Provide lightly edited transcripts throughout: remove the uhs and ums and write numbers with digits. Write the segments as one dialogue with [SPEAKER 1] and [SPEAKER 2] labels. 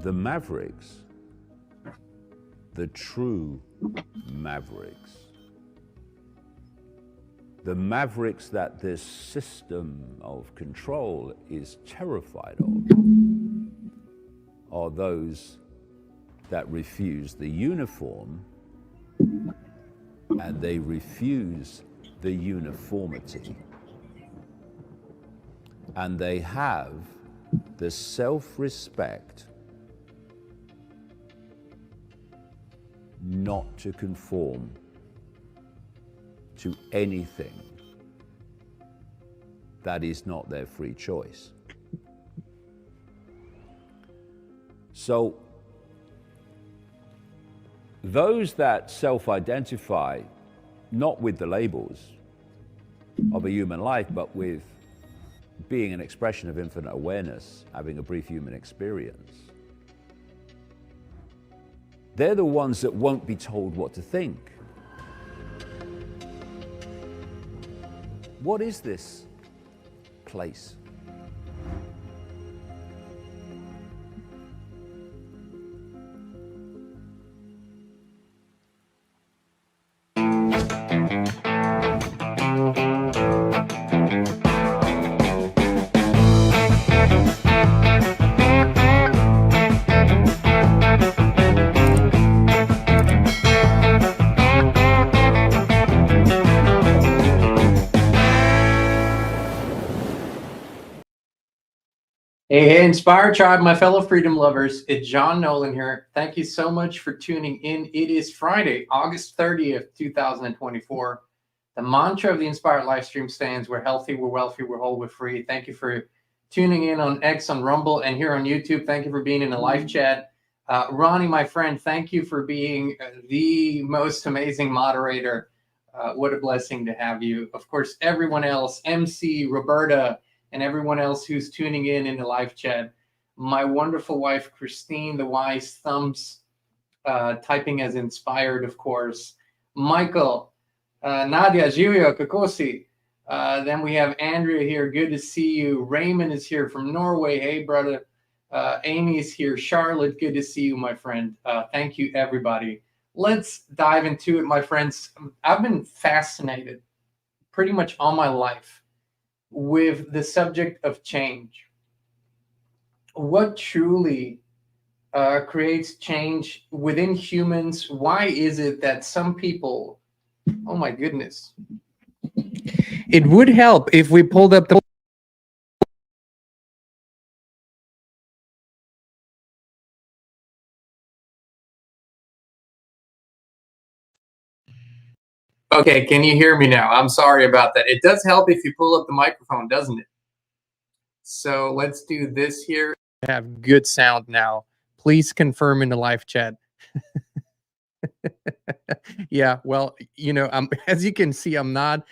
[SPEAKER 1] the mavericks, the true mavericks, the mavericks that this system of control is terrified of, are those that refuse the uniform, and they refuse the uniformity. And they have the self-respect not to conform to anything that is not their free choice. So those that self-identify not with the labels of a human life, but with being an expression of infinite awareness, having a brief human experience, they're the ones that won't be told what to think. What is this place?
[SPEAKER 2] Hey, Inspire Tribe, my fellow freedom lovers, it's John Nolan here. Thank you so much for tuning in. It is Friday, August 30th, 2024. The mantra of the Inspire live stream stands: we're healthy, we're wealthy, we're whole, we're free. Thank you for tuning in on X, on Rumble, and here on YouTube. Thank you for being in the live chat. Ronnie, my friend, thank you for being the most amazing moderator. What a blessing to have you. Of course, everyone else, MC, Roberta, and everyone else who's tuning in the live chat. My wonderful wife, Christine, the wise thumbs, typing as inspired, of course. Michael, Nadia, Julio, Kokosi. Then we have Andrea here. Good to see you. Raymond is here from Norway. Hey, brother. Amy's here. Charlotte, good to see you, my friend. Thank you, everybody. Let's dive into it, my friends. I've been fascinated pretty much all my life with the subject of change. What truly creates change within humans? Why is it that some people, oh my goodness. It would help if we pulled up the... Okay, can you hear me now? I'm sorry about that. It does help if you pull up the microphone, doesn't it? So let's do this here. I have good sound now. Please confirm in the live chat. Yeah, well, you know, as you can see, I'm not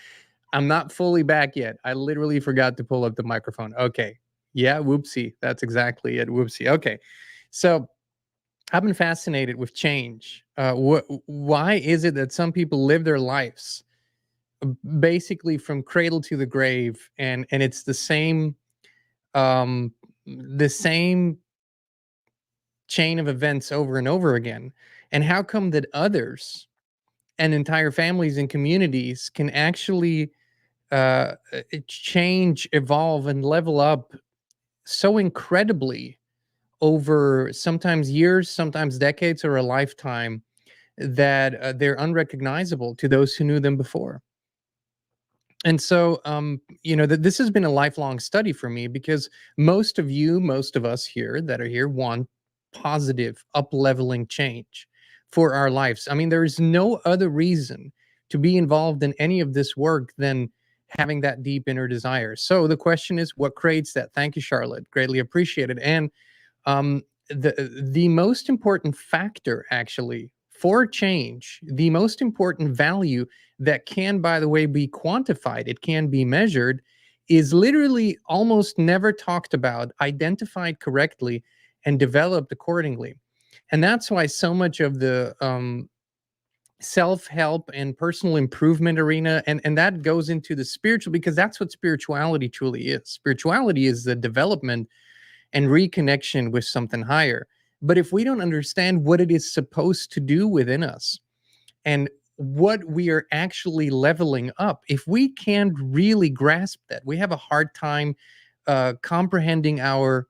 [SPEAKER 2] fully back yet. I literally forgot to pull up the microphone. Okay. Yeah, whoopsie. That's exactly it. Whoopsie. Okay. So I've been fascinated with change. Why is it that some people live their lives basically from cradle to the grave, and it's the same chain of events over and over again? And how come that others and entire families and communities can actually change, evolve, and level up so incredibly over sometimes years, sometimes decades, or a lifetime, that they're unrecognizable to those who knew them before? And so, you know, this has been a lifelong study for me, because most of us here that are here want positive, up-leveling change for our lives. I mean, there is no other reason to be involved in any of this work than having that deep inner desire. So the question is, what creates that? Thank you, Charlotte. Greatly appreciated. And the most important factor, actually, for change, the most important value that can, by the way, be quantified, it can be measured, is literally almost never talked about, identified correctly, and developed accordingly. And that's why so much of the self-help and personal improvement arena, and that goes into the spiritual, because that's what spirituality truly is. Spirituality is the development and reconnection with something higher. But if we don't understand what it is supposed to do within us and what we are actually leveling up, if we can't really grasp that, we have a hard time comprehending our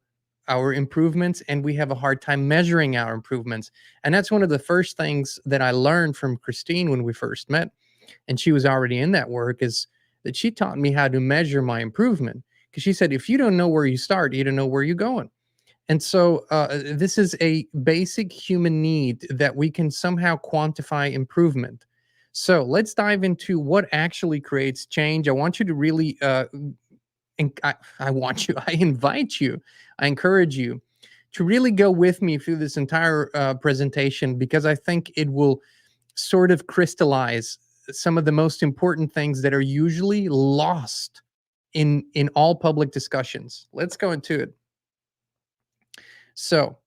[SPEAKER 2] improvements, and we have a hard time measuring our improvements. And that's one of the first things that I learned from Christine when we first met, and she was already in that work, is that she taught me how to measure my improvement. Because she said, if you don't know where you start, you don't know where you're going. And so this is a basic human need that we can somehow quantify improvement. So let's dive into what actually creates change. I want you to really, I want you, I invite you, I encourage you to really go with me through this entire presentation, because I think it will sort of crystallize some of the most important things that are usually lost in all public discussions. Let's go into it. So,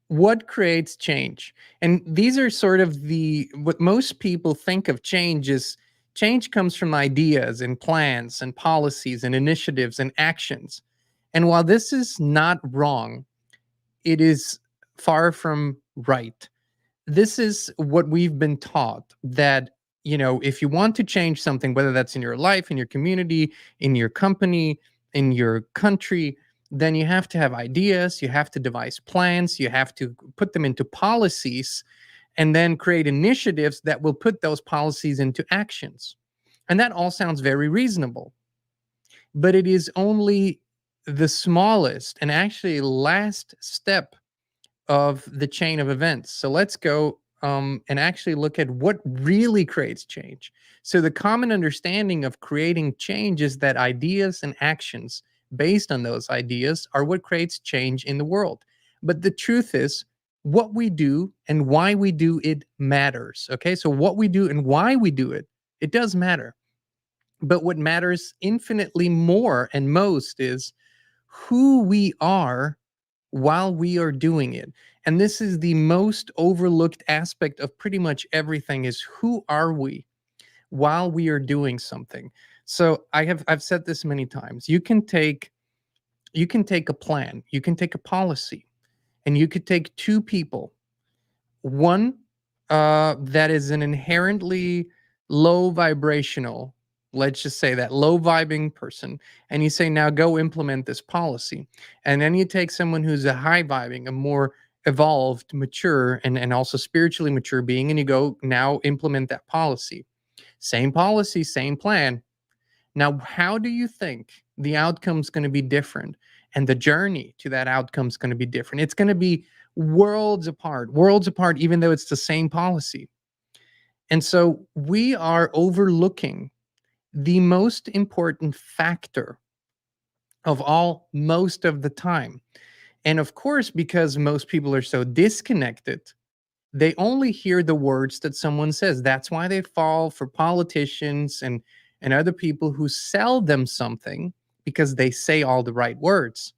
[SPEAKER 2] what creates change? And these are sort of what most people think of change is. Change comes from ideas and plans and policies and initiatives and actions. And while this is not wrong, it is far from right. This is what we've been taught, that, if you want to change something, whether that's in your life, in your community, in your company, in your country, then you have to have ideas, you have to devise plans, you have to put them into policies, and then create initiatives that will put those policies into actions. And that all sounds very reasonable, but it is only the smallest and actually last step of the chain of events. So let's go and actually look at what really creates change. So the common understanding of creating change is that ideas and actions based on those ideas are what creates change in the world. But the truth is, what we do and why we do it matters. Okay, so what we do and why we do it, it does matter. But what matters infinitely more and most is who we are while we are doing it. And this is the most overlooked aspect of pretty much everything, is who are we while we are doing something. So I've said this many times. You can take a plan, you can take a policy, and you could take two people. One that is an inherently low vibrational, let's just say that low vibing person, and you say, now go implement this policy. And then you take someone who's a high vibing, a more evolved, mature, and also spiritually mature being, and you go, now implement that policy. Same policy, same plan. Now, how do you think the outcome's going to be different? And the journey to that outcome's going to be different. It's going to be worlds apart, even though it's the same policy. And so we are overlooking the most important factor of all most of the time. And of course, because most people are so disconnected, they only hear the words that someone says. That's why they fall for politicians and other people who sell them something, because they say all the right words.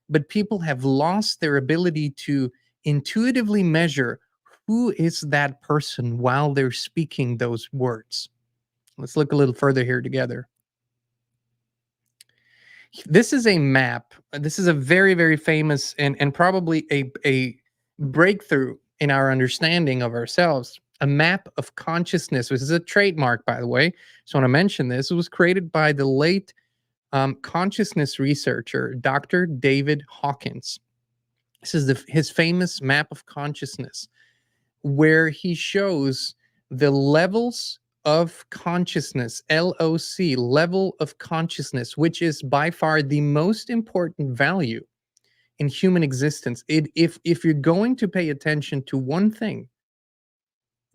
[SPEAKER 2] But people have lost their ability to intuitively measure who is that person while they're speaking those words. Let's look a little further here together. This is a map. This is a very, very famous and probably a breakthrough in our understanding of ourselves. A map of consciousness, which is a trademark, by the way. So I want to mention this. It was created by the late consciousness researcher, Dr. David Hawkins. This is his famous map of consciousness, where he shows the levels of consciousness, LOC, level of consciousness, which is by far the most important value in human existence. If you're going to pay attention to one thing,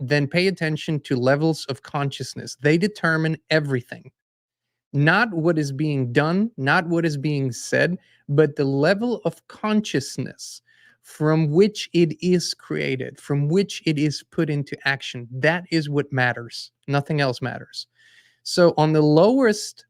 [SPEAKER 2] then pay attention to levels of consciousness. They determine everything. Not what is being done, not what is being said, but the level of consciousness from which it is created, from which it is put into action. That is what matters. Nothing else matters. So on the lowest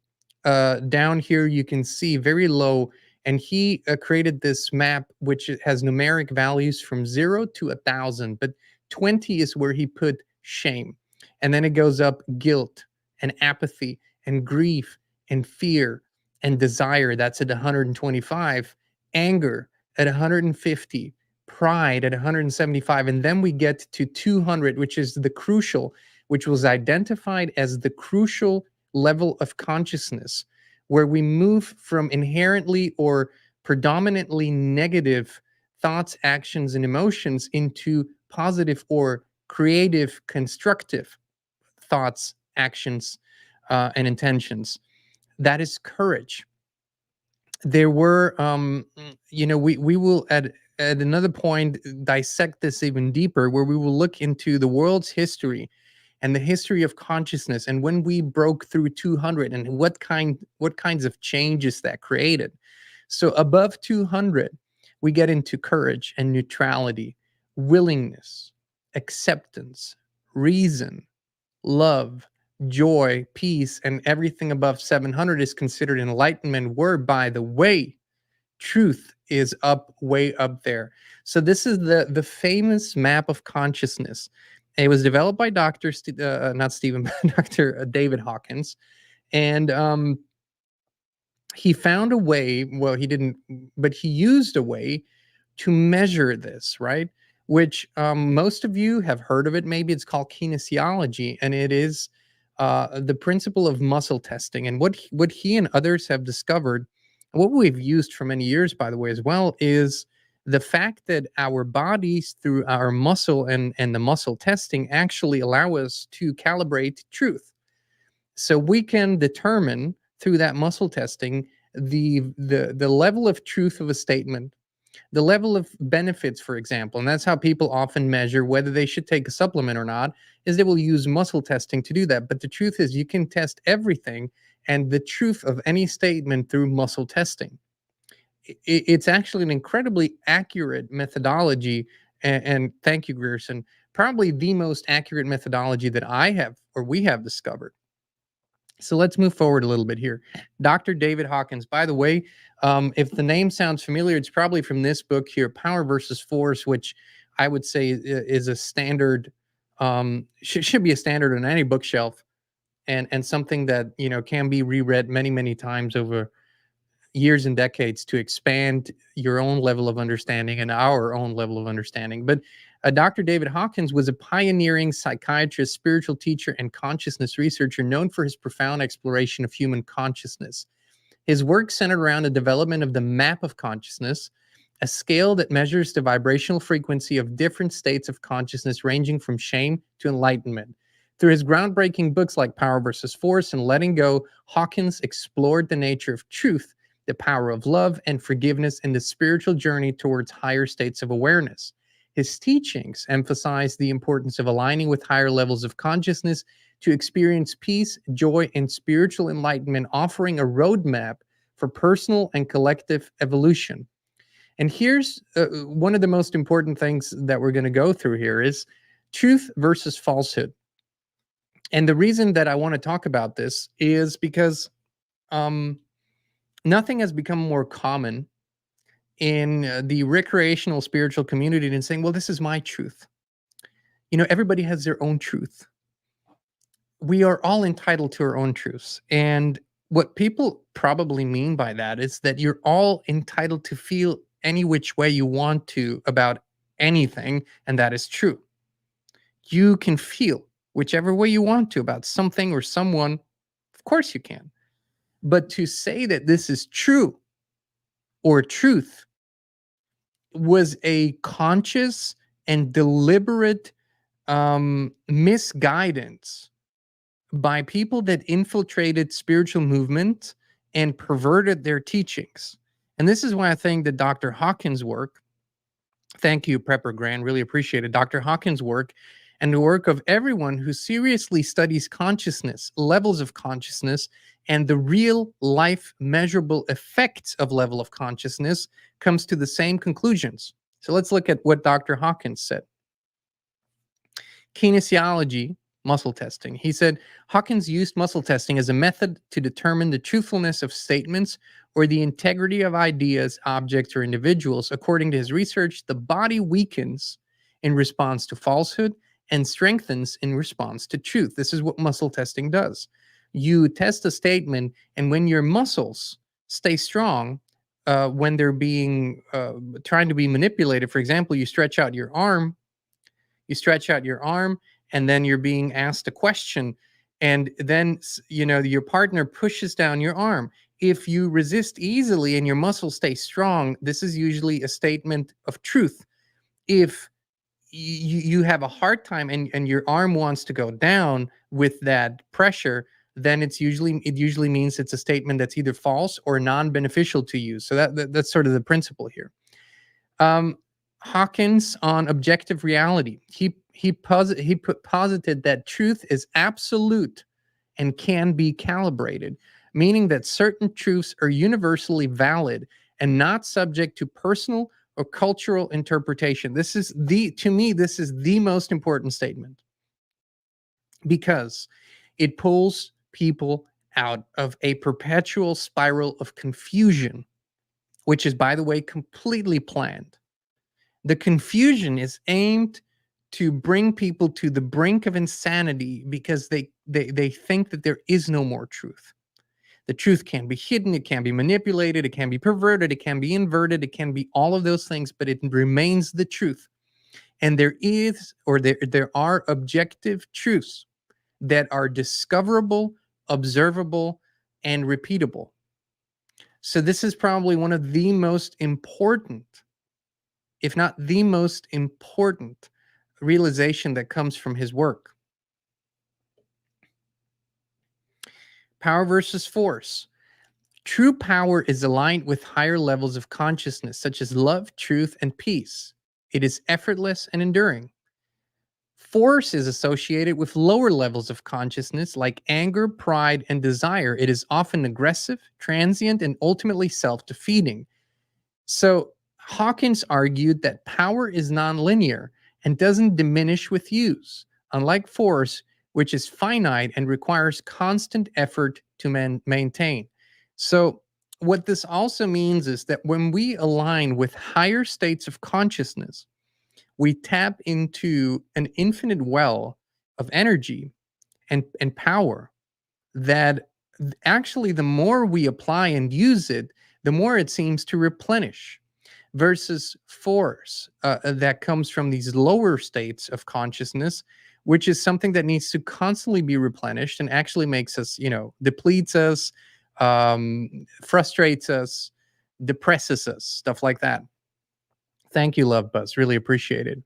[SPEAKER 2] down here, you can see very low, and he created this map which has numeric values from 0 to 1,000, but 20 is where he put shame. And then it goes up guilt and apathy and grief and fear and desire. That's at 125. Anger at 150. pride at 175, and then we get to 200, which is the crucial, which was identified as the crucial level of consciousness, where we move from inherently or predominantly negative thoughts, actions, and emotions into positive or creative, constructive thoughts, actions, and intentions. That is courage. There were, we will at another point dissect this even deeper, where we will look into the world's history and the history of consciousness, and when we broke through 200 and what kinds of changes that created. So above 200, we get into courage and neutrality, willingness, acceptance, reason, love, joy, peace, and everything above 700 is considered enlightenment, where, by the way, truth is way up there. So this is the famous map of consciousness. It was developed by Dr. Not Stephen, but Dr. David Hawkins. And he found a way, well, he didn't, but he used a way to measure this, right? Which most of you have heard of it. Maybe it's called kinesiology, and it is the principle of muscle testing. And what he and others have discovered, what we've used for many years, by the way, as well, is the fact that our bodies, through our muscle and the muscle testing, actually allow us to calibrate truth. So we can determine through that muscle testing the level of truth of a statement, the level of benefits, for example. And that's how people often measure whether they should take a supplement or not, is they will use muscle testing to do that. But the truth is, you can test everything and the truth of any statement through muscle testing. It's actually an incredibly accurate methodology. And thank you, Grierson. Probably the most accurate methodology that I have, or we have, discovered. So let's move forward a little bit here. Dr. David Hawkins, by the way, if the name sounds familiar, it's probably from this book here, Power versus Force, which I would say is a standard, should be a standard on any bookshelf, and something that, can be reread many, many times over years and decades to expand your own level of understanding and our own level of understanding. But Dr. David Hawkins was a pioneering psychiatrist, spiritual teacher, and consciousness researcher known for his profound exploration of human consciousness. His work centered around the development of the map of consciousness, a scale that measures the vibrational frequency of different states of consciousness, ranging from shame to enlightenment. Through his groundbreaking books like Power versus Force and Letting Go, Hawkins explored the nature of truth, the power of love and forgiveness, and the spiritual journey towards higher states of awareness. His teachings emphasize the importance of aligning with higher levels of consciousness to experience peace, joy, and spiritual enlightenment, offering a roadmap for personal and collective evolution. And here's one of the most important things that we're going to go through here is truth versus falsehood. And the reason that I want to talk about this is because nothing has become more common in the recreational spiritual community than saying, well, this is my truth. Everybody has their own truth. We are all entitled to our own truths. And what people probably mean by that is that you're all entitled to feel any which way you want to about anything, and that is true. You can feel whichever way you want to about something or someone. Of course you can. But to say that this is true or truth was a conscious and deliberate misguidance by people that infiltrated spiritual movement and perverted their teachings. And this is why I think that Dr. Hawkins' work, thank you, Prepper Grand, really appreciate it. Dr. Hawkins' work and the work of everyone who seriously studies consciousness, levels of consciousness, and the real life measurable effects of level of consciousness comes to the same conclusions. So let's look at what Dr. Hawkins said. Kinesiology, muscle testing. He said, Hawkins used muscle testing as a method to determine the truthfulness of statements or the integrity of ideas, objects, or individuals. According to his research, the body weakens in response to falsehood and strengthens in response to truth. This is what muscle testing does. You test a statement, and when your muscles stay strong, when they're being trying to be manipulated. For example, you stretch out your arm, and then you're being asked a question, and then your partner pushes down your arm. If you resist easily and your muscles stay strong, this is usually a statement of truth. If you have a hard time and your arm wants to go down with that pressure, then it usually means it's a statement that's either false or non-beneficial to you. So that's sort of the principle here. Hawkins on objective reality. He posited that truth is absolute and can be calibrated, meaning that certain truths are universally valid and not subject to personal or cultural interpretation. To me, this is the most important statement, because it pulls people out of a perpetual spiral of confusion, which is, by the way, completely planned. The confusion is aimed to bring people to the brink of insanity because they think that there is no more truth. The truth can be hidden, it can be manipulated, it can be perverted, it can be inverted, it can be all of those things, but it remains the truth. And there are objective truths that are discoverable, observable, and repeatable. So this is probably one of the most important, if not the most important, realization that comes from his work. Power versus force. True power is aligned with higher levels of consciousness, such as love, truth, and peace. It is effortless and enduring. Force is associated with lower levels of consciousness like anger, pride, and desire. It is often aggressive, transient, and ultimately self-defeating. So Hawkins argued that power is nonlinear and doesn't diminish with use, unlike force, which is finite and requires constant effort to maintain. So what this also means is that when we align with higher states of consciousness, we tap into an infinite well of energy and power that actually, the more we apply and use it, the more it seems to replenish, versus force that comes from these lower states of consciousness, which is something that needs to constantly be replenished and actually makes us, depletes us, frustrates us, depresses us, stuff like that. Thank you, Love Buzz. Really appreciate it.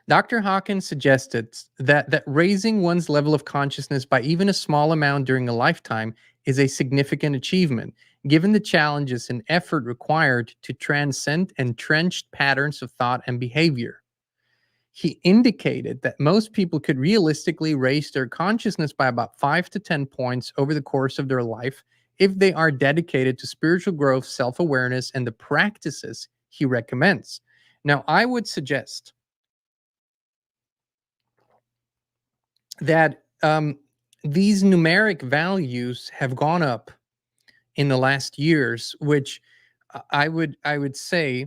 [SPEAKER 2] Dr. Hawkins suggested that raising one's level of consciousness by even a small amount during a lifetime is a significant achievement, given the challenges and effort required to transcend entrenched patterns of thought and behavior. He indicated that most people could realistically raise their consciousness by about 5 to 10 points over the course of their life if they are dedicated to spiritual growth, self-awareness, and the practices he recommends. Now, I would suggest that these numeric values have gone up in the last years, which I would say,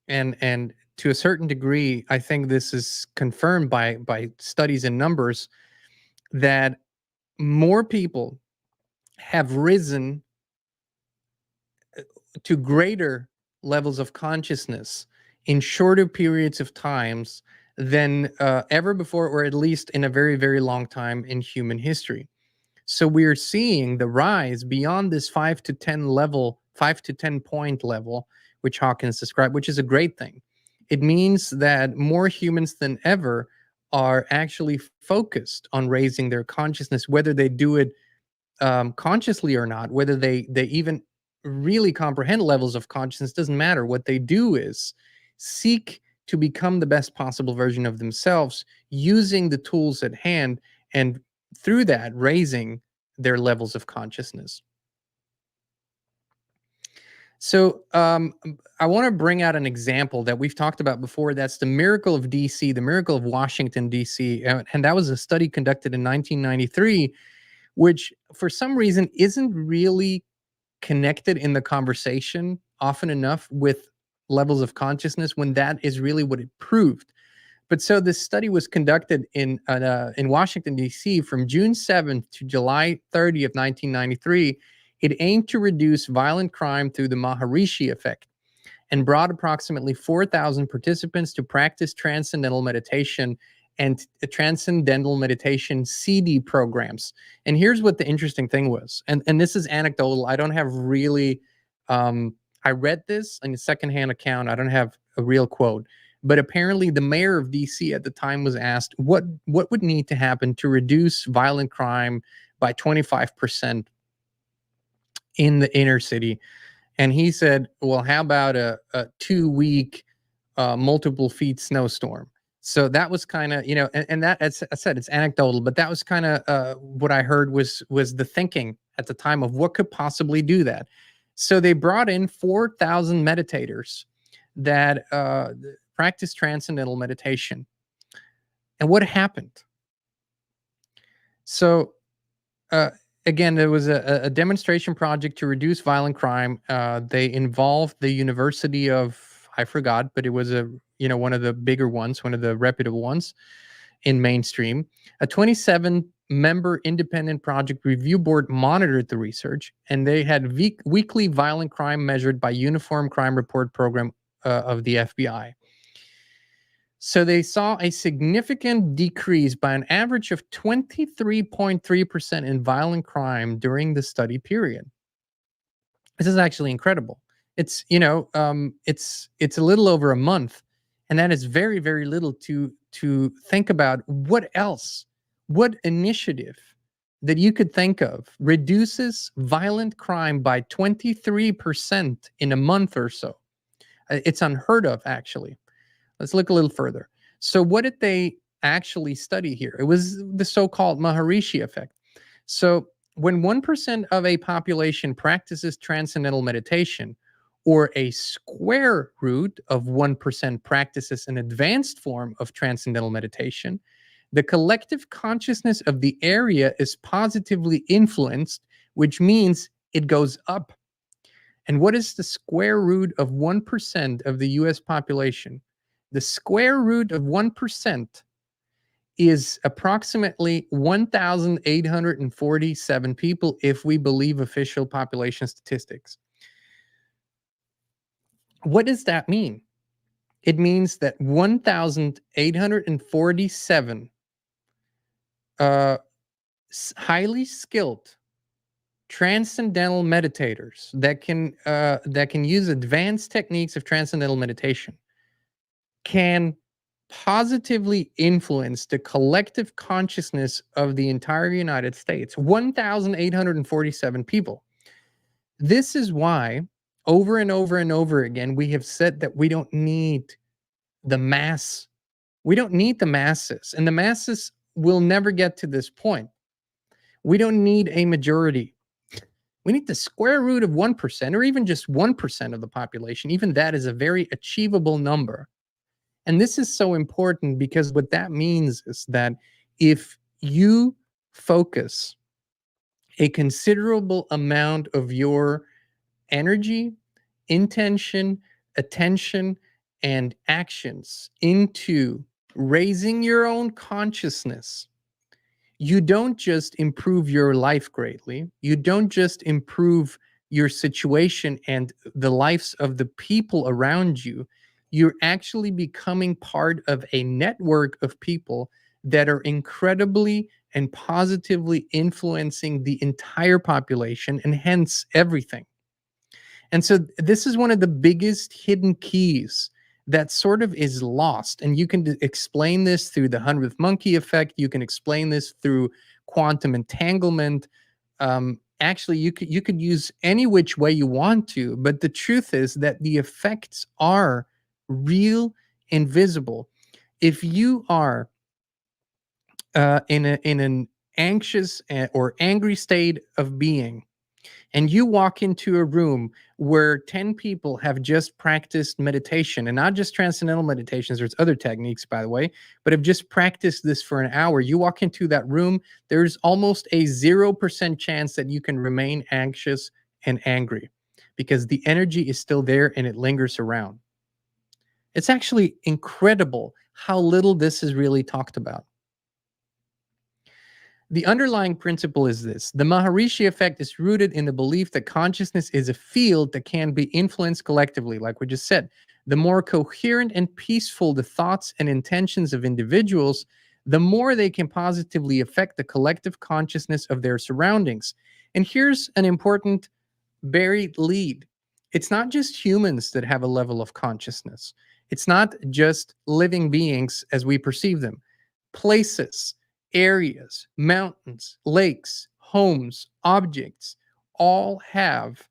[SPEAKER 2] and to a certain degree, I think this is confirmed by studies and numbers, that more people have risen to greater levels of consciousness in shorter periods of times than ever before, or at least in a very, very long time in human history. So we're seeing the rise beyond this 5 to 10 point level, which Hawkins described, which is a great thing. It means that more humans than ever are actually focused on raising their consciousness, whether they do it consciously or not, whether they even really comprehend levels of consciousness, doesn't matter. What they do is seek to become the best possible version of themselves using the tools at hand, and through that raising their levels of consciousness. So I want to bring out an example that we've talked about before. That's the miracle of DC, the miracle of Washington, DC. And that was a study conducted in 1993, which for some reason isn't really connected in the conversation often enough with levels of consciousness, when that is really what it proved. But so this study was conducted in Washington, D.C. from June 7th to July 30th, 1993
[SPEAKER 3] It aimed to reduce violent crime through the Maharishi effect and brought approximately 4,000 participants to practice transcendental meditation and transcendental meditation CD programs. And here's what the interesting thing was, and this is anecdotal. I don't have really, I read this in a secondhand account. I don't have a real quote, but apparently the mayor of DC at the time was asked what would need to happen to reduce violent crime by 25% in the inner city. And he said, well, how about a 2-week multiple feet snowstorm? So that was kind of, and that, as I said, it's anecdotal, but that was kind of what I heard was the thinking at the time of what could possibly do that. So they brought in 4,000 meditators that practice transcendental meditation. And what happened? So again, there was a demonstration project to reduce violent crime. They involved the University of, I forgot, but it was one of the bigger ones, one of the reputable ones in mainstream. A 27-member independent project review board monitored the research, and they had weekly violent crime measured by Uniform Crime Report Program of the FBI. So they saw a significant decrease by an average of 23.3% in violent crime during the study period. This is actually incredible. It's it's a little over a month, and that is very, very little to think about. What else? What initiative that you could think of reduces violent crime by 23% in a month or so? It's unheard of, actually. Let's look a little further. So what did they actually study here? It was the so-called Maharishi effect. So when 1% of a population practices transcendental meditation, or a square root of 1% practices an advanced form of transcendental meditation, the collective consciousness of the area is positively influenced, which means it goes up. And what is the square root of 1% of the US population? The square root of 1% is approximately 1,847 people if we believe official population statistics. What does that mean? It means that 1,847 highly skilled transcendental meditators that can use advanced techniques of transcendental meditation can positively influence the collective consciousness of the entire United States. 1,847 people. This is why over and over and over again, we have said that we don't need the mass. We don't need the masses, and the masses will never get to this point. We don't need a majority. We need the square root of 1%, or even just 1% of the population. Even that is a very achievable number. And this is so important because what that means is that if you focus a considerable amount of your energy, intention, attention, and actions into raising your own consciousness, you don't just improve your life greatly. You don't just improve your situation and the lives of the people around you. You're actually becoming part of a network of people that are incredibly and positively influencing the entire population and hence everything. And so this is one of the biggest hidden keys that sort of is lost. And you can explain this through the 100th monkey effect. You can explain this through quantum entanglement. Actually, you could use any which way you want to, but the truth is that the effects are real and visible. If you are in an anxious or angry state of being, and you walk into a room where 10 people have just practiced meditation, and not just transcendental meditations, there's other techniques, by the way, but have just practiced this for an hour, you walk into that room, there's almost a 0% chance that you can remain anxious and angry because the energy is still there and it lingers around. It's actually incredible how little this is really talked about. The underlying principle is this. The Maharishi effect is rooted in the belief that consciousness is a field that can be influenced collectively, like we just said. The more coherent and peaceful the thoughts and intentions of individuals, the more they can positively affect the collective consciousness of their surroundings. And here's an important buried lead. It's not just humans that have a level of consciousness. It's not just living beings as we perceive them. Places, areas, mountains, lakes, homes, objects all have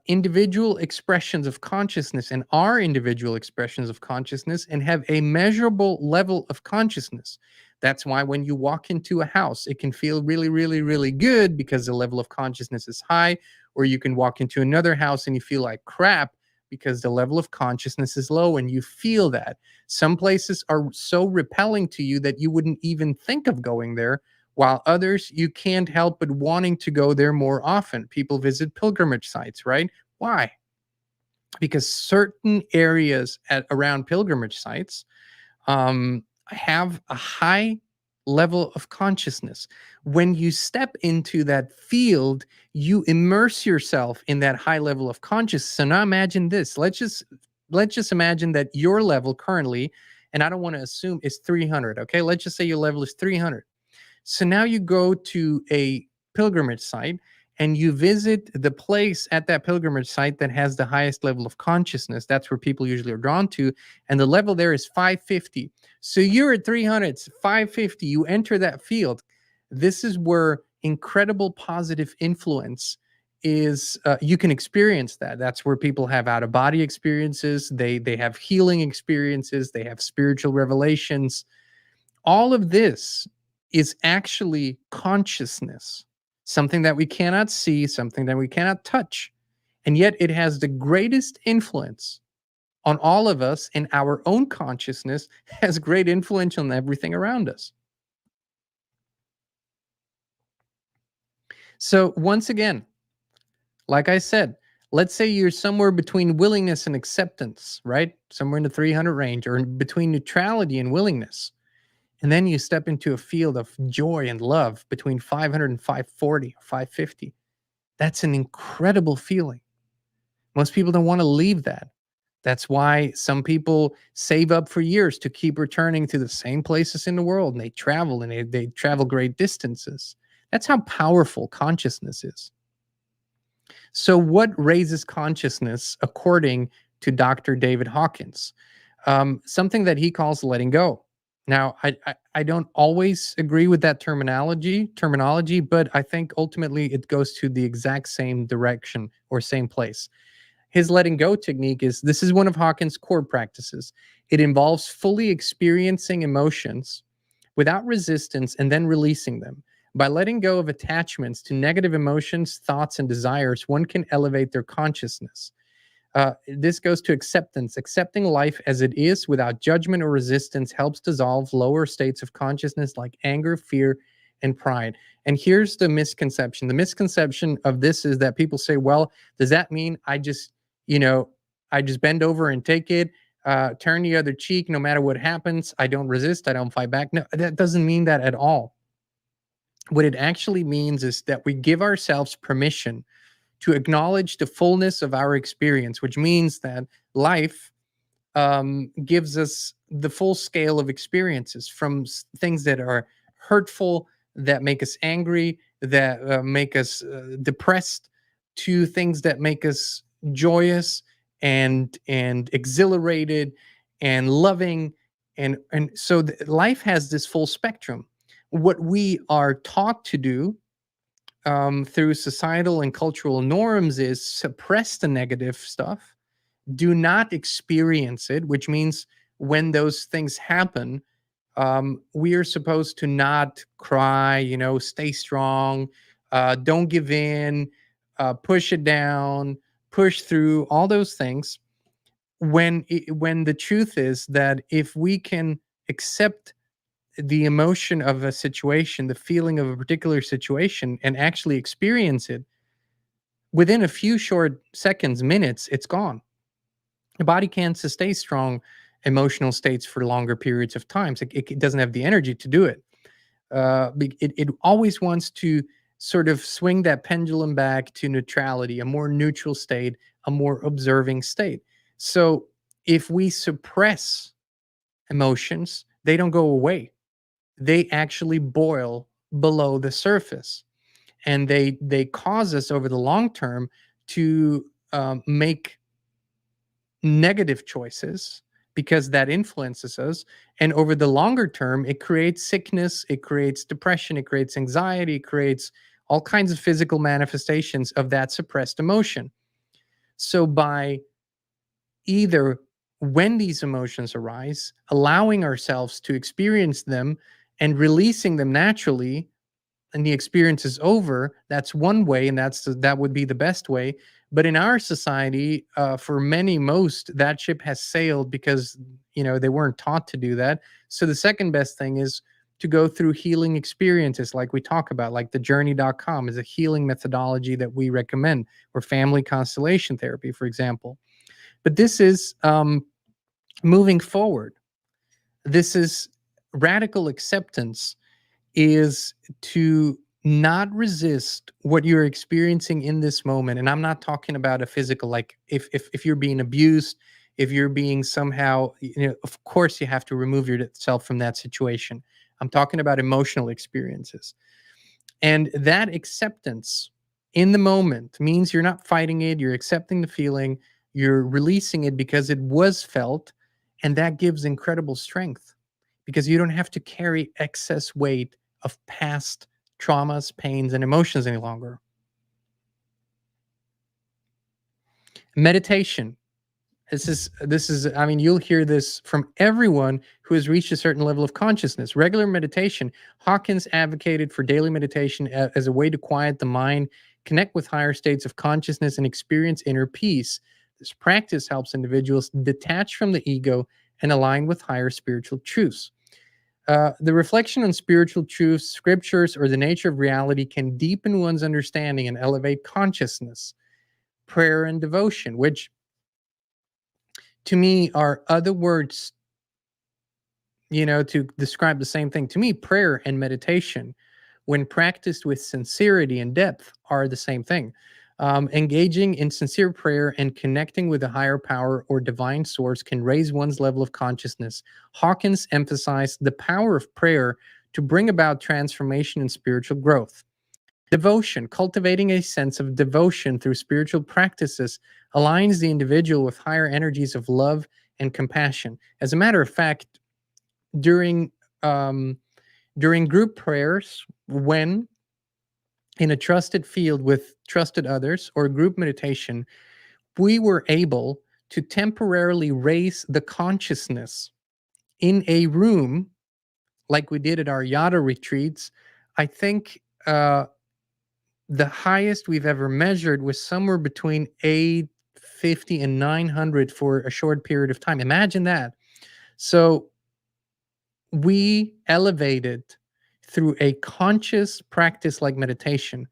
[SPEAKER 3] individual expressions of consciousness and are individual expressions of consciousness and have a measurable level of consciousness. That's why when you walk into a house, it can feel really, really, really good because the level of consciousness is high, or you can walk into another house and you feel like crap because the level of consciousness is low and you feel that. Some places are so repelling to you that you wouldn't even think of going there, while others you can't help but wanting to go there more often. People visit pilgrimage sites, right? Why? Because certain areas around pilgrimage sites have a high level of consciousness. When you step into that field, you immerse yourself in that high level of consciousness. So now imagine this. Let's just imagine that your level currently, and I don't want to assume, is 300. Okay, let's just say your level is 300. So now you go to a pilgrimage site and you visit the place at that pilgrimage site that has the highest level of consciousness. That's where people usually are drawn to. And the level there is 550. So you're at 300, it's 550. You enter that field. This is where incredible positive influence is. You can experience that. That's where people have out-of-body experiences. They have healing experiences. They have spiritual revelations. All of this is actually consciousness, something that we cannot see, something that we cannot touch. And yet it has the greatest influence on all of us, and our own consciousness has great influence on everything around us. So once again, like I said, let's say you're somewhere between willingness and acceptance, right? Somewhere in the 300 range, or between neutrality and willingness. And then you step into a field of joy and love between 500 and 540, 550. That's an incredible feeling. Most people don't want to leave that. That's why some people save up for years to keep returning to the same places in the world. And they travel, and they travel great distances. That's how powerful consciousness is. So what raises consciousness according to Dr. David Hawkins? Something that he calls letting go. Now, I don't always agree with that terminology, but I think ultimately it goes to the exact same direction or same place. His letting go technique this is one of Hawkins' core practices. It involves fully experiencing emotions without resistance and then releasing them. By letting go of attachments to negative emotions, thoughts, and desires, one can elevate their consciousness. This goes to acceptance. Accepting life as it is without judgment or resistance helps dissolve lower states of consciousness like anger, fear, and pride. And here's the misconception. The misconception of this is that people say, well, does that mean I just bend over and take it, turn the other cheek no matter what happens? I don't resist. I don't fight back. No, that doesn't mean that at all. What it actually means is that we give ourselves permission to acknowledge the fullness of our experience, which means that life gives us the full scale of experiences, from things that are hurtful, that make us angry, that make us depressed, to things that make us joyous and exhilarated and loving. And so life has this full spectrum. What we are taught to do through societal and cultural norms is suppress the negative stuff, do not experience it, which means when those things happen, we are supposed to not cry, stay strong, don't give in, push it down, push through, all those things. When the truth is that if we can accept the emotion of a situation, the feeling of a particular situation, and actually experience it, within a few short seconds, minutes, it's gone. The body can't sustain strong emotional states for longer periods of time. So it doesn't have the energy to do it. It always wants to sort of swing that pendulum back to neutrality, a more neutral state, a more observing state. So if we suppress emotions, they don't go away. They actually boil below the surface, and they cause us over the long term to make negative choices, because that influences us. And over the longer term, it creates sickness, it creates depression, it creates anxiety, it creates all kinds of physical manifestations of that suppressed emotion. So by either, when these emotions arise, allowing ourselves to experience them and releasing them naturally, and the experience is over, that's one way, and that would be the best way. But in our society, for most, that ship has sailed, because they weren't taught to do that. So the second best thing is to go through healing experiences, like we talk about, like the journey.com is a healing methodology that we recommend, or family constellation therapy, for example. But this is moving forward. This is radical acceptance, is to not resist what you're experiencing in this moment. And I'm not talking about a physical, like if you're being abused, if you're being somehow, of course you have to remove yourself from that situation. I'm talking about emotional experiences. And that acceptance in the moment means you're not fighting it, you're accepting the feeling, you're releasing it because it was felt, and that gives incredible strength, because you don't have to carry excess weight of past traumas, pains, and emotions any longer. Meditation. This is, I mean, you'll hear this from everyone who has reached a certain level of consciousness. Regular meditation. Hawkins advocated for daily meditation as a way to quiet the mind, connect with higher states of consciousness, and experience inner peace. This practice helps individuals detach from the ego and align with higher spiritual truths. The reflection on spiritual truths, scriptures, or the nature of reality can deepen one's understanding and elevate consciousness. Prayer and devotion, which to me are other words, to describe the same thing. To me, prayer and meditation, when practiced with sincerity and depth, are the same thing. Engaging in sincere prayer and connecting with a higher power or divine source can raise one's level of consciousness. Hawkins emphasized the power of prayer to bring about transformation and spiritual growth. Devotion, cultivating a sense of devotion through spiritual practices, aligns the individual with higher energies of love and compassion. As a matter of fact, during group prayers, when in a trusted field with trusted others, or group meditation, we were able to temporarily raise the consciousness in a room, like we did at our Yada retreats. I think the highest we've ever measured was somewhere between 850 and 900 for a short period of time. Imagine that. So we elevated, through a conscious practice like meditation,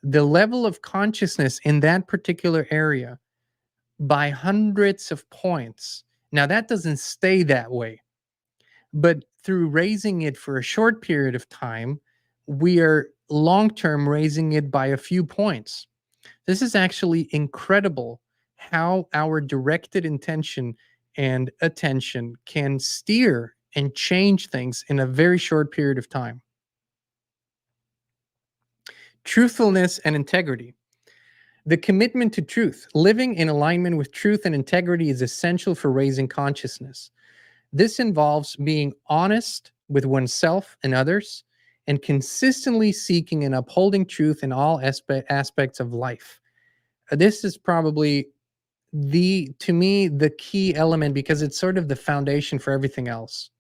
[SPEAKER 3] the level of consciousness in that particular area by hundreds of points. Now, that doesn't stay that way, but through raising it for a short period of time, we are long-term raising it by a few points. This is actually incredible, how our directed intention and attention can steer and change things in a very short period of time. Truthfulness and integrity. The commitment to truth. Living in alignment with truth and integrity is essential for raising consciousness. This involves being honest with oneself and others, and consistently seeking and upholding truth in all aspects of life. This is probably to me, the key element, because it's sort of the foundation for everything else.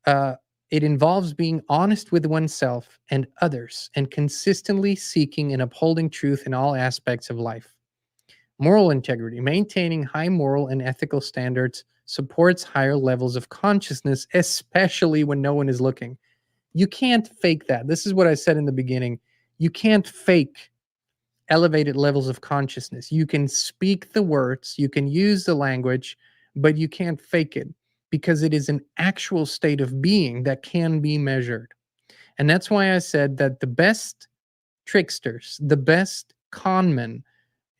[SPEAKER 3] It involves being honest with oneself and others, and consistently seeking and upholding truth in all aspects of life. Moral integrity. Maintaining high moral and ethical standards supports higher levels of consciousness, especially when no one is looking. You can't fake that. This is what I said in the beginning. You can't fake elevated levels of consciousness. You can speak the words, you can use the language, but you can't fake it, because it is an actual state of being that can be measured. And that's why I said that the best tricksters, the best con men,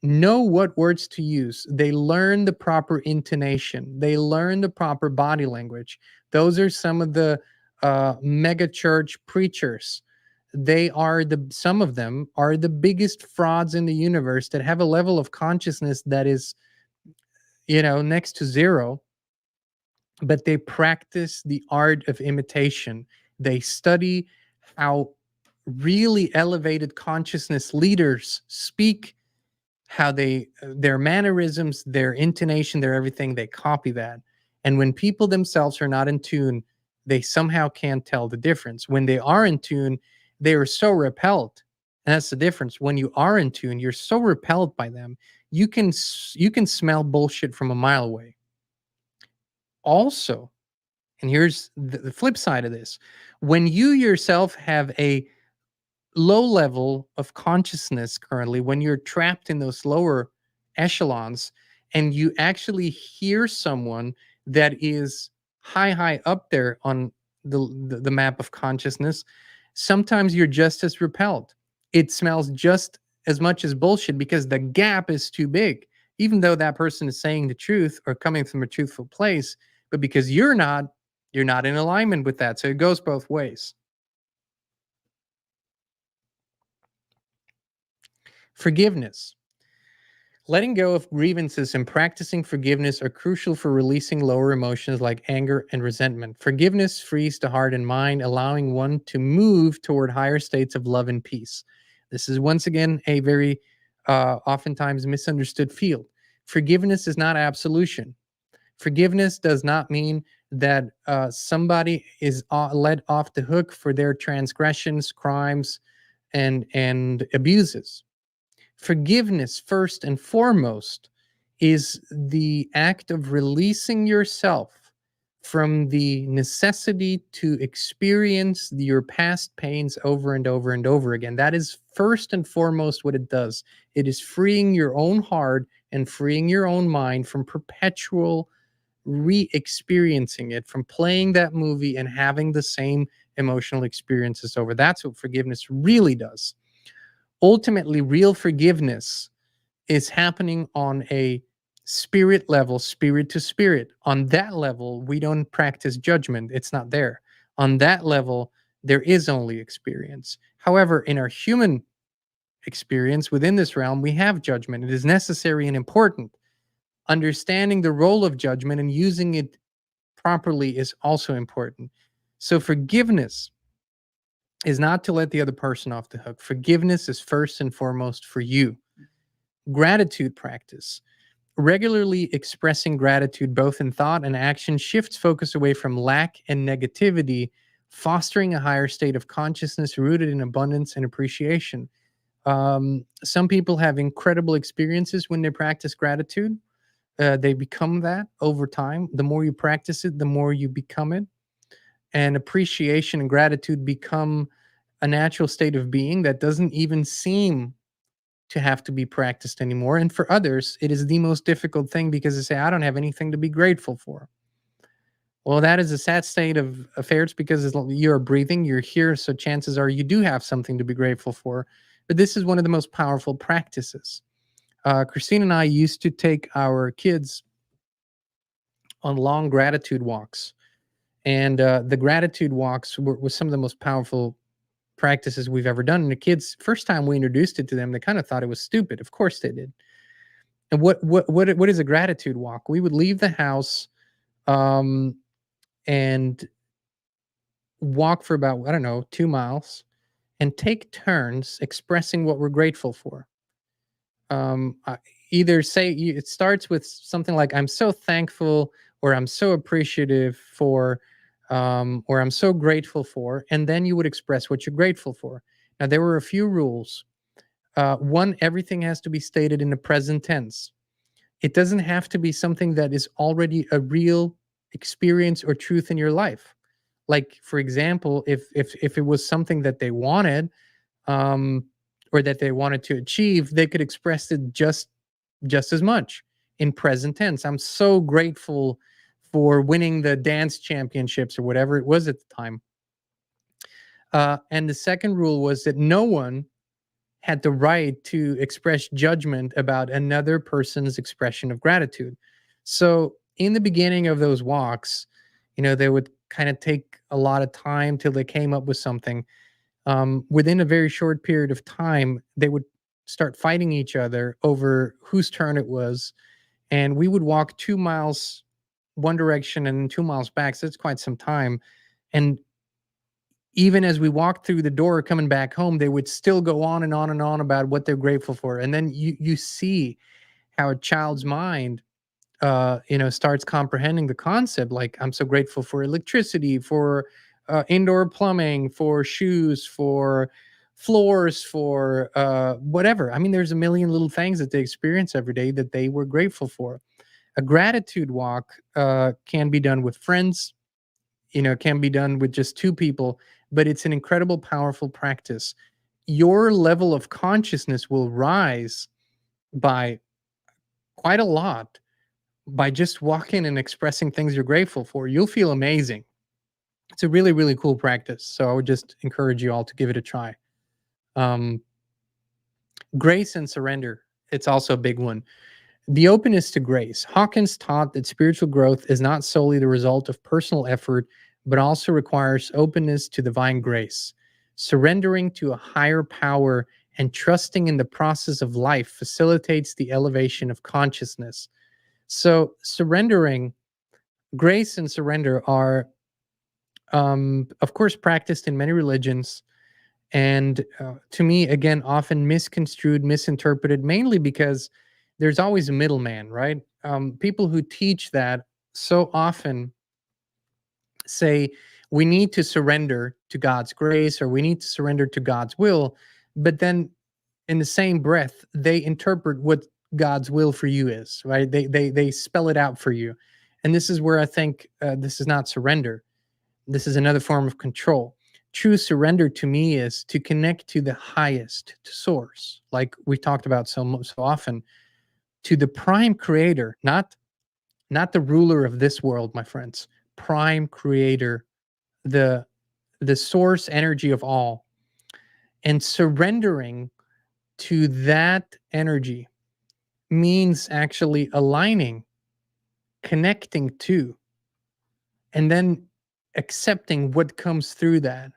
[SPEAKER 3] know what words to use. They learn the proper intonation. They learn the proper body language. Those are some of the mega church preachers. Some of them are the biggest frauds in the universe that have a level of consciousness that is, next to zero, but they practice the art of imitation. They study how really elevated consciousness leaders speak, how their mannerisms, their intonation, their everything, they copy that. And when people themselves are not in tune, they somehow can't tell the difference. When they are in tune, they are so repelled. And that's the difference. When you are in tune, you're so repelled by them, you can smell bullshit from a mile away. Also, and here's the flip side of this, when you yourself have a low level of consciousness currently, when you're trapped in those lower echelons and you actually hear someone that is high up there on the map of consciousness, sometimes you're just as repelled. It smells just as much as bullshit because the gap is too big, even though that person is saying the truth or coming from a truthful place, but because you're not in alignment with that. So it goes both ways. Forgiveness. Letting go of grievances and practicing forgiveness are crucial for releasing lower emotions like anger and resentment. Forgiveness frees the heart and mind, allowing one to move toward higher states of love and peace. This is once again a very oftentimes misunderstood field. Forgiveness is not absolution. Forgiveness does not mean that somebody is let off the hook for their transgressions, crimes, and abuses. Forgiveness, first and foremost, is the act of releasing yourself from the necessity to experience your past pains over and over and over again. That is first and foremost what it does. It is freeing your own heart and freeing your own mind from perpetual re-experiencing it, from playing that movie and having the same emotional experiences over. That's what forgiveness really does. Ultimately, real forgiveness is happening on a spirit level, spirit to spirit. On that level, we don't practice judgment. It's not there. On that level, there is only experience. However, in our human experience within this realm, we have judgment. It is necessary and important. Understanding the role of judgment and using it properly is also important. So forgiveness is not to let the other person off the hook. Forgiveness is first and foremost for you. Gratitude practice. Regularly expressing gratitude both in thought and action shifts focus away from lack and negativity, fostering a higher state of consciousness rooted in abundance and appreciation. Some people have incredible experiences when they practice gratitude. They become that over time. The more you practice it, the more you become it. And appreciation and gratitude become a natural state of being that doesn't even seem to have to be practiced anymore. And for others, it is the most difficult thing because they say, I don't have anything to be grateful for. Well, that is a sad state of affairs because you're breathing, you're here, so chances are you do have something to be grateful for. But this is one of the most powerful practices. Christine and I used to take our kids on long gratitude walks. And the gratitude walks were some of the most powerful practices we've ever done. And the kids, first time we introduced it to them, they kind of thought it was stupid. Of course they did. And what is a gratitude walk? We would leave the house and walk for about, 2 miles and take turns expressing what we're grateful for. Either say it starts with something like, I'm so thankful, or I'm so appreciative for, or I'm so grateful for, and then you would express what you're grateful for. Now, there were a few rules. One, everything has to be stated in the present tense. It doesn't have to be something that is already a real experience or truth in your life. Like, for example, if it was something that they wanted, or that they wanted to achieve, they could express it just as much in present tense. I'm so grateful for winning the dance championships or whatever it was at the time. And the second rule was that no one had the right to express judgment about another person's expression of gratitude. So in the beginning of those walks, they would kind of take a lot of time till they came up with something. Within a very short period of time, they would start fighting each other over whose turn it was. And we would walk 2 miles one direction and 2 miles back. So it's quite some time. And even as we walked through the door coming back home, they would still go on and on and on about what they're grateful for. And then you see how a child's mind starts comprehending the concept. Like, I'm so grateful for electricity, for indoor plumbing, for shoes, for floors, for whatever. I mean, there's a million little things that they experience every day that they were grateful for. A gratitude walk can be done with friends, can be done with just two people, but it's an incredible, powerful practice. Your level of consciousness will rise by quite a lot by just walking and expressing things you're grateful for. You'll feel amazing. It's a really, really cool practice. So I would just encourage you all to give it a try. Grace and surrender. It's also a big one. The openness to grace. Hawkins taught that spiritual growth is not solely the result of personal effort, but also requires openness to divine grace. Surrendering to a higher power and trusting in the process of life facilitates the elevation of consciousness. So surrendering, grace and surrender are, of course, practiced in many religions. And to me, again, often misconstrued, misinterpreted, mainly because there's always a middleman, right? People who teach that so often say we need to surrender to God's grace or we need to surrender to God's will, but then in the same breath, they interpret what God's will for you is, right? They spell it out for you. And this is where I think this is not surrender. This is another form of control. True surrender to me is to connect to the highest, to source, like we've talked about so often, to the prime creator, not the ruler of this world, my friends. Prime creator, the source energy of all. And surrendering to that energy means actually aligning, connecting to, and then accepting what comes through that.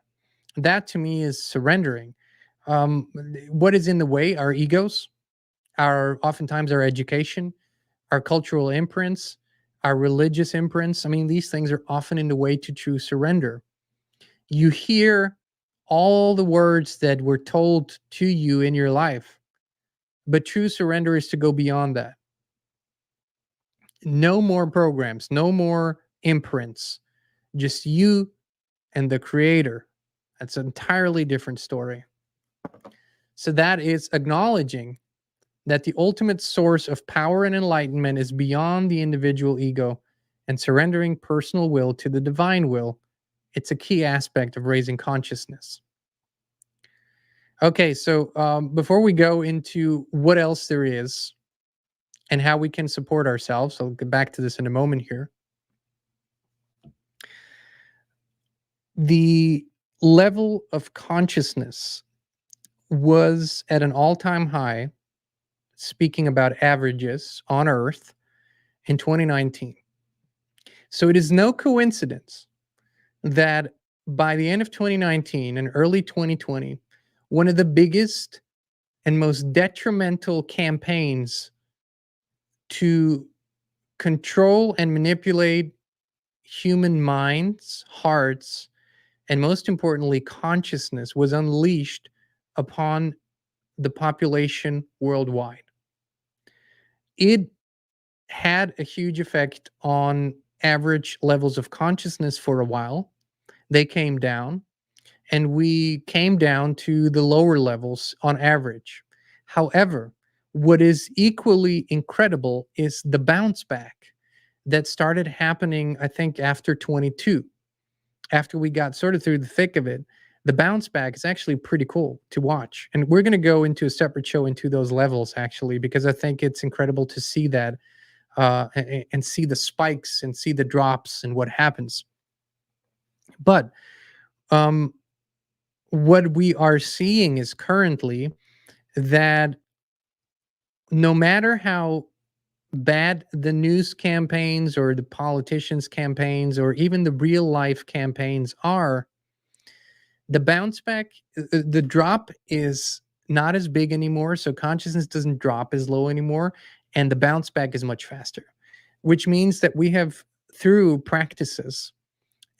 [SPEAKER 3] That to me is surrendering. What is in the way? Our egos, oftentimes our education, our cultural imprints, our religious imprints. I mean, these things are often in the way to true surrender. You hear all the words that were told to you in your life, but true surrender is to go beyond that. No more programs, no more imprints, just you and the creator. That's an entirely different story. So that is acknowledging that the ultimate source of power and enlightenment is beyond the individual ego and surrendering personal will to the divine will. It's a key aspect of raising consciousness. Okay, so before we go into what else there is and how we can support ourselves, I'll get back to this in a moment here. The level of consciousness was at an all-time high, speaking about averages on Earth, in 2019. So it is no coincidence that by the end of 2019 and early 2020, one of the biggest and most detrimental campaigns to control and manipulate human minds, hearts, and most importantly, consciousness was unleashed upon the population worldwide. It had a huge effect on average levels of consciousness for a while. They came down, and we came down to the lower levels on average. However, what is equally incredible is the bounce back that started happening, I think, after 22. After we got sort of through the thick of it, the bounce back is actually pretty cool to watch. And we're going to go into a separate show into those levels, actually, because I think it's incredible to see that and see the spikes and see the drops and what happens. But what we are seeing is currently that no matter how bad the news campaigns or the politicians' campaigns or even the real life campaigns are, the bounce back, the drop is not as big anymore. So consciousness doesn't drop as low anymore. And the bounce back is much faster, which means that we have, through practices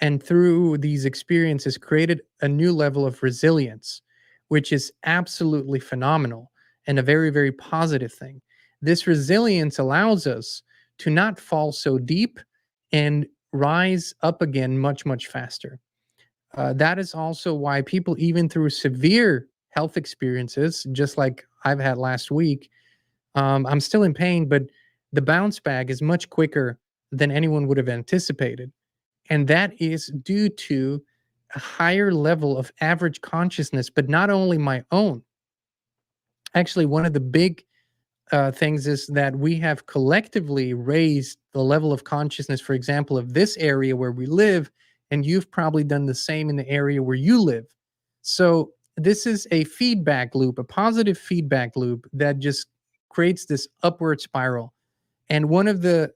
[SPEAKER 3] and through these experiences, created a new level of resilience, which is absolutely phenomenal and a very, very positive thing. This resilience allows us to not fall so deep and rise up again much, much faster. That is also why people, even through severe health experiences, just like I've had last week, I'm still in pain, but the bounce back is much quicker than anyone would have anticipated. And that is due to a higher level of average consciousness, but not only my own. Actually, one of the big things is that we have collectively raised the level of consciousness, for example, of this area where we live, and you've probably done the same in the area where you live. So this is a feedback loop, a positive feedback loop that just creates this upward spiral. And one of the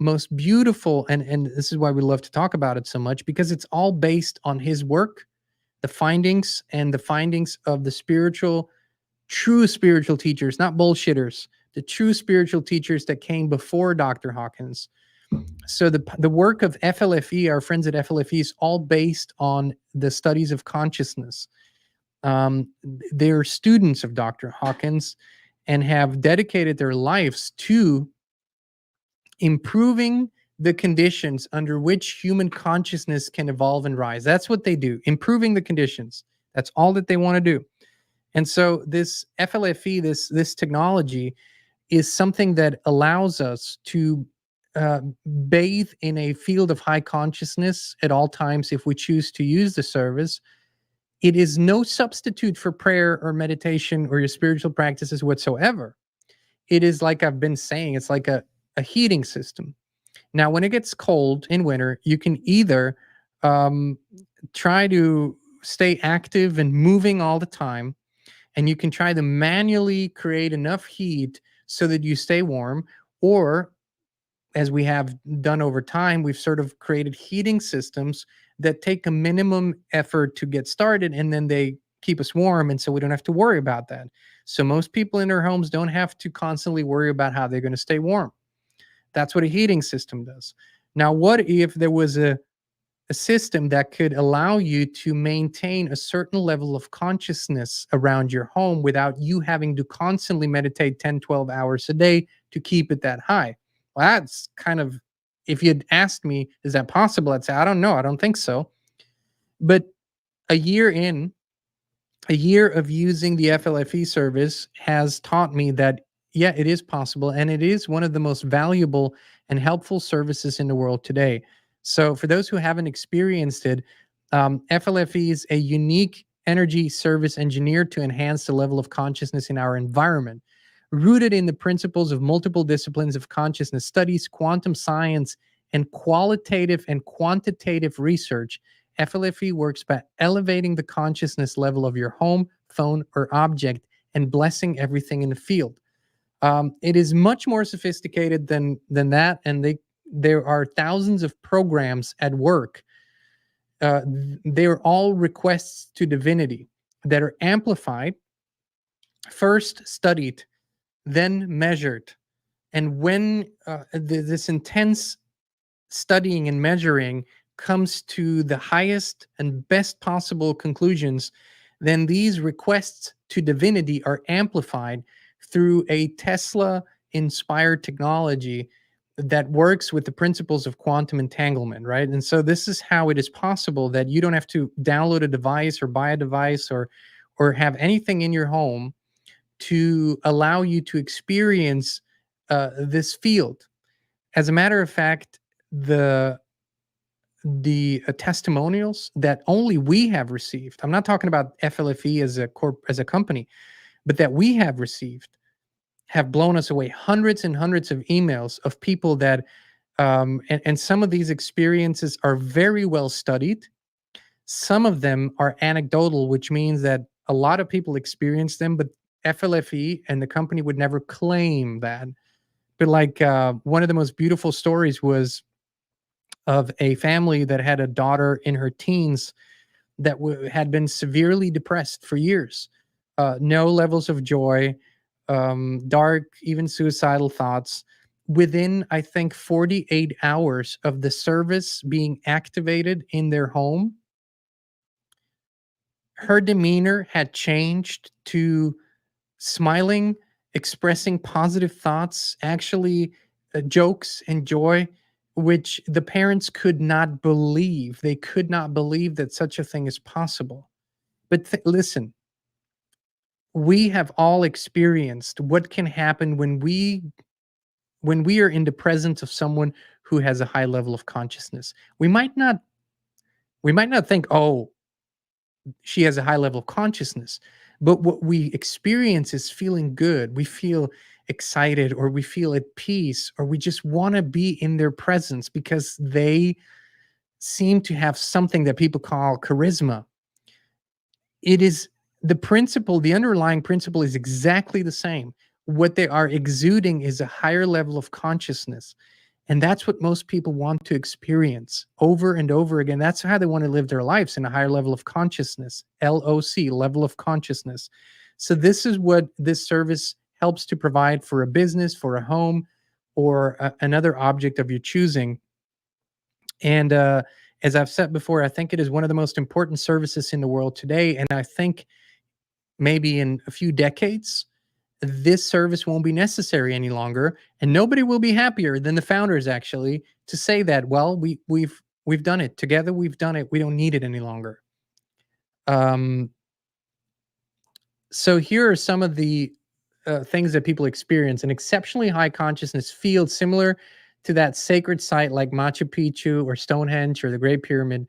[SPEAKER 3] most beautiful, and this is why we love to talk about it so much, because it's all based on his work, the findings, and the findings of the true spiritual teachers, not bullshitters, the true spiritual teachers that came before Dr. Hawkins. So the work of FLFE, our friends at FLFE, is all based on the studies of consciousness. They're students of Dr. Hawkins and have dedicated their lives to improving the conditions under which human consciousness can evolve and rise. That's what they do, improving the conditions. That's all that they want to do. And so this FLFE, this technology, is something that allows us to bathe in a field of high consciousness at all times if we choose to use the service. It is no substitute for prayer or meditation or your spiritual practices whatsoever. It is, like I've been saying, it's like a heating system. Now, when it gets cold in winter, you can either try to stay active and moving all the time, and you can try to manually create enough heat so that you stay warm, or as we have done over time, we've sort of created heating systems that take a minimum effort to get started, and then they keep us warm, and so we don't have to worry about that. So most people in their homes don't have to constantly worry about how they're going to stay warm. That's what a heating system does. Now, what if there was a system that could allow you to maintain a certain level of consciousness around your home without you having to constantly meditate 10, 12 hours a day to keep it that high? Well, that's kind of, if you'd asked me, is that possible? I'd say, I don't know. I don't think so. But a year of using the FLFE service has taught me that, yeah, it is possible. And it is one of the most valuable and helpful services in the world today. So for those who haven't experienced it, FLFE is a unique energy service engineered to enhance the level of consciousness in our environment. Rooted in the principles of multiple disciplines of consciousness studies, quantum science, and qualitative and quantitative research, FLFE works by elevating the consciousness level of your home, phone, or object and blessing everything in the field. It is much more sophisticated than that, and there are thousands of programs at work. They're all requests to divinity that are amplified, first studied, then measured. And when this intense studying and measuring comes to the highest and best possible conclusions, then these requests to divinity are amplified through a Tesla-inspired technology that works with the principles of quantum entanglement, right? And so this is how it is possible that you don't have to download a device or buy a device or have anything in your home to allow you to experience this field. As a matter of fact, the testimonials that only we have received, I'm not talking about FLFE as a company, but that we have received, have blown us away. Hundreds and hundreds of emails of people that and some of these experiences are very well studied. Some of them are anecdotal, which means that a lot of people experience them, but FLFE and the company would never claim that. But like one of the most beautiful stories was of a family that had a daughter in her teens that had been severely depressed for years. No levels of joy, dark, even suicidal thoughts. Within, I think, 48 hours of the service being activated in their home, her demeanor had changed to smiling, expressing positive thoughts, actually jokes and joy, which the parents could not believe. They could not believe that such a thing is possible. But listen, we have all experienced what can happen when we are in the presence of someone who has a high level of consciousness. We might not think, oh, she has a high level of consciousness, but what we experience is feeling good. We feel excited, or we feel at peace, or we just want to be in their presence because they seem to have something that people call charisma. It is the principle, the underlying principle is exactly the same. What they are exuding is a higher level of consciousness. And that's what most people want to experience over and over again. That's how they want to live their lives, in a higher level of consciousness, LOC, level of consciousness. So this is what this service helps to provide for a business, for a home, or another object of your choosing. And as I've said before, I think it is one of the most important services in the world today. And I think maybe in a few decades, this service won't be necessary any longer, and nobody will be happier than the founders, actually, to say that, well, we've done it together. We've done it. We don't need it any longer. So here are some of the things that people experience: an exceptionally high consciousness field similar to that sacred site like Machu Picchu or Stonehenge or the Great Pyramid.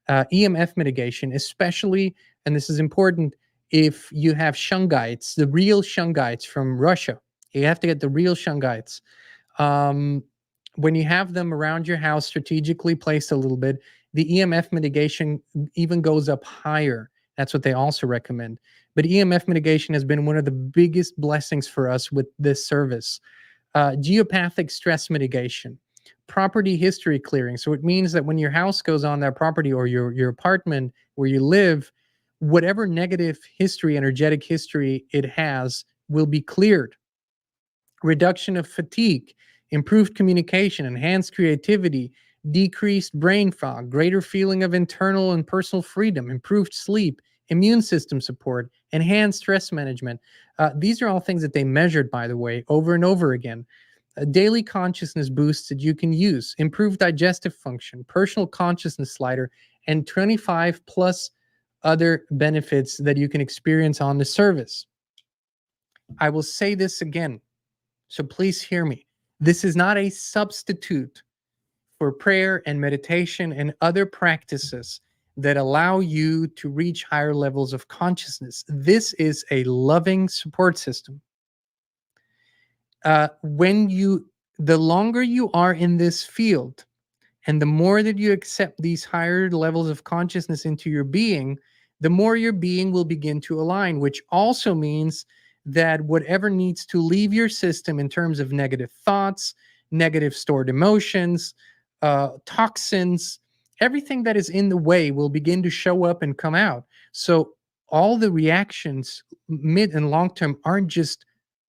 [SPEAKER 3] EMF mitigation, especially, and this is important, if you have shungites, the real shungites from Russia. You have to get the real shungites. When you have them around your house, strategically placed a little bit, the EMF mitigation even goes up higher. That's what they also recommend. But EMF mitigation has been one of the biggest blessings for us with this service. Geopathic stress mitigation, property history clearing. So it means that when your house goes on that property, or your apartment where you live, whatever negative history, energetic history it has, will be cleared. Reduction of fatigue, improved communication, enhanced creativity, decreased brain fog, greater feeling of internal and personal freedom, improved sleep, immune system support, enhanced stress management. These are all things that they measured, by the way, over and over again. Daily consciousness boosts that you can use, improved digestive function, personal consciousness slider, and 25 plus other benefits that you can experience on the service. I will say this again, so please hear me. This is not a substitute for prayer and meditation and other practices that allow you to reach higher levels of consciousness. This is a loving support system. The longer you are in this field, and the more that you accept these higher levels of consciousness into your being, the more your being will begin to align, which also means that whatever needs to leave your system in terms of negative thoughts, negative stored emotions, toxins, everything that is in the way will begin to show up and come out. So all the reactions, mid and long term, aren't just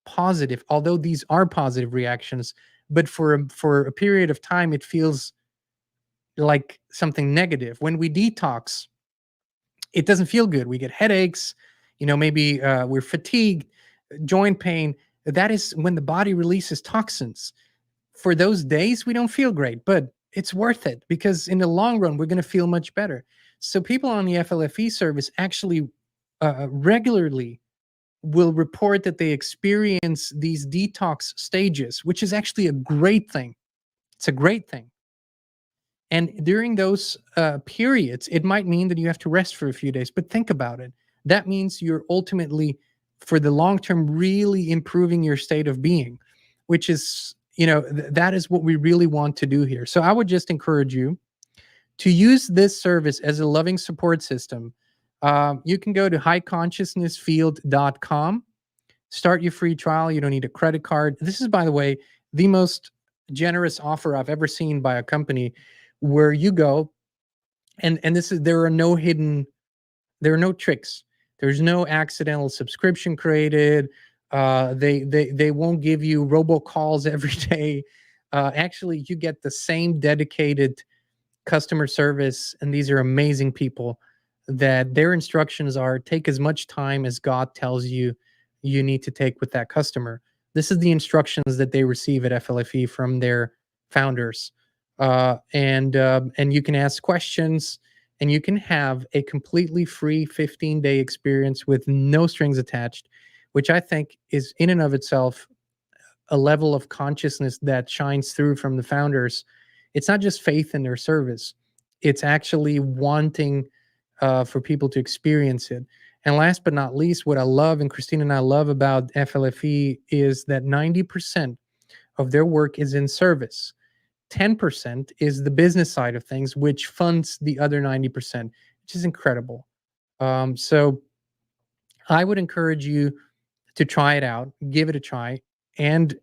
[SPEAKER 3] positive, although these are positive reactions, but for a period of time, it feels like something negative. When we detox, it doesn't feel good. We get headaches, maybe we're fatigued, joint pain. That is when the body releases toxins. For those days, we don't feel great, but it's worth it, because in the long run, we're going to feel much better. So people on the FLFE service actually regularly will report that they experience these detox stages, which is actually a great thing. It's a great thing. And during those periods, it might mean that you have to rest for a few days, but think about it. That means you're ultimately, for the long term, really improving your state of being, which is, that is what we really want to do here. So I would just encourage you To use this service as a loving support system, you can go to highconsciousnessfield.com, start your free trial. You don't need a credit card. This is, by the way, the most generous offer I've ever seen by a company, where you go and there are no tricks. There's no accidental subscription created. They won't give you robocalls every day. Actually, you get the same dedicated customer service, and these are amazing people that their instructions are take as much time as God tells you need to take with that customer. This is the instructions that they receive at FLFE from their founders. And you can ask questions, and you can have a completely free 15-day experience with no strings attached, which I think is in and of itself a level of consciousness that shines through from the founders. It's not just faith in their service. It's actually wanting for people to experience it. And last but not least, what I love, and Christina and I love about FLFE, is that 90% of their work is in service. 10% is the business side of things, which funds the other 90%, which is incredible. So I would encourage you to try it out, give it a try. And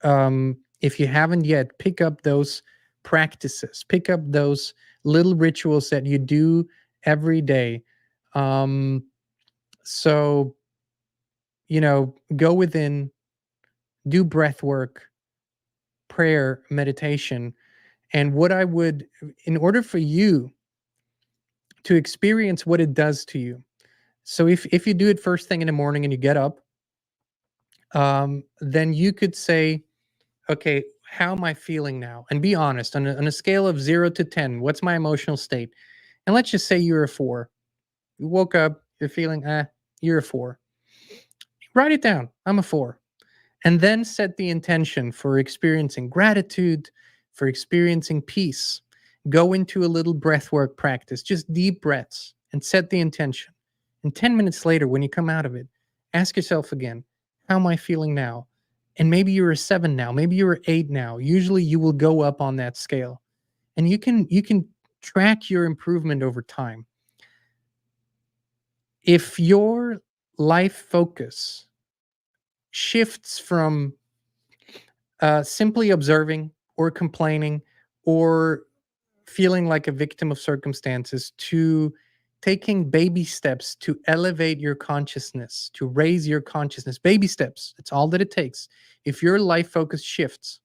[SPEAKER 3] if you haven't yet, pick up those practices, pick up those little rituals that you do every day. So, go within, do breath work, prayer, meditation. And what I would, in order for you to experience what it does to you. So if you do it first thing in the morning and you get up, then you could say, okay, how am I feeling now? And be honest on a scale of 0 to 10. What's my emotional state? And let's just say you're a 4. You woke up, you're feeling, you're a 4. Write it down. I'm a 4. And then set the intention for experiencing gratitude, for experiencing peace. Go into a little breath work practice, just deep breaths, and set the intention. And 10 minutes later, when you come out of it, ask yourself again, how am I feeling now? And maybe you're a 7 now, maybe you're an 8 now. Usually you will go up on that scale. And you can track your improvement over time. If your life focus shifts from simply observing or complaining or feeling like a victim of circumstances to taking baby steps to elevate your consciousness, to raise your consciousness, baby steps, that's all that it takes. If your life focus shifts,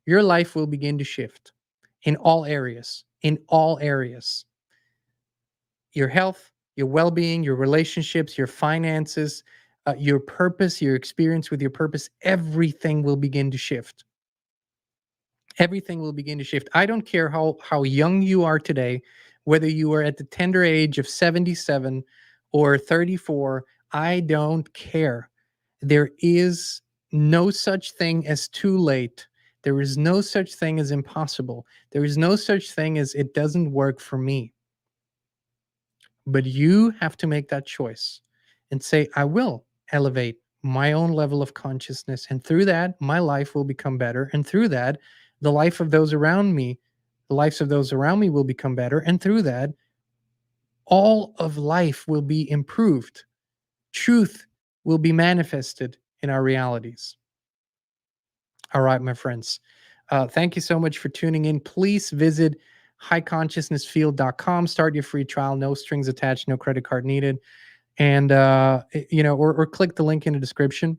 [SPEAKER 3] your life will begin to shift in all areas, Your health, your well-being, your relationships, your finances, your purpose, your experience with your purpose, everything will begin to shift. Everything will begin to shift. I don't care how young you are today, whether you are at the tender age of 77 or 34, I don't care. There is no such thing as too late. There is no such thing as impossible. There is no such thing as it doesn't work for me. But you have to make that choice and say, I will elevate my own level of consciousness. And through that, my life will become better. And through that, the life of those around me, the lives of those around me will become better. And through that, all of life will be improved. Truth will be manifested in our realities. All right, my friends. Thank you so much for tuning in. Please visit highconsciousnessfield.com. Start your free trial. No strings attached. No credit card needed. And, or click the link in the description.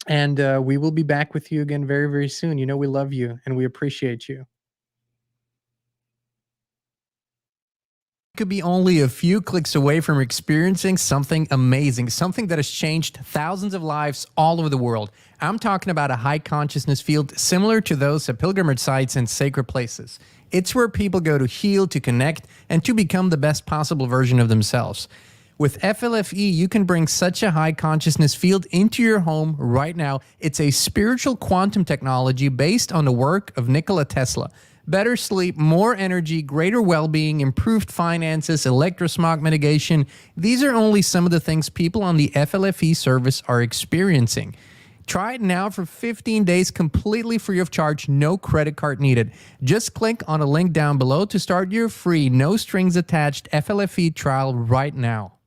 [SPEAKER 3] And we will be back with you again very, very soon. You know, we love you and we appreciate you.
[SPEAKER 4] Could be only a few clicks away from experiencing something amazing, something that has changed thousands of lives all over the world. I'm talking about a high consciousness field similar to those at pilgrimage sites and sacred places. It's where people go to heal, to connect, and to become the best possible version of themselves. With FLFE, you can bring such a high consciousness field into your home right now. It's a spiritual quantum technology based on the work of Nikola Tesla. Better sleep, more energy, greater well-being, improved finances, electrosmog mitigation. These are only some of the things people on the FLFE service are experiencing. Try it now for 15 days completely free of charge, no credit card needed. Just click on a link down below to start your free, no strings attached FLFE trial right now.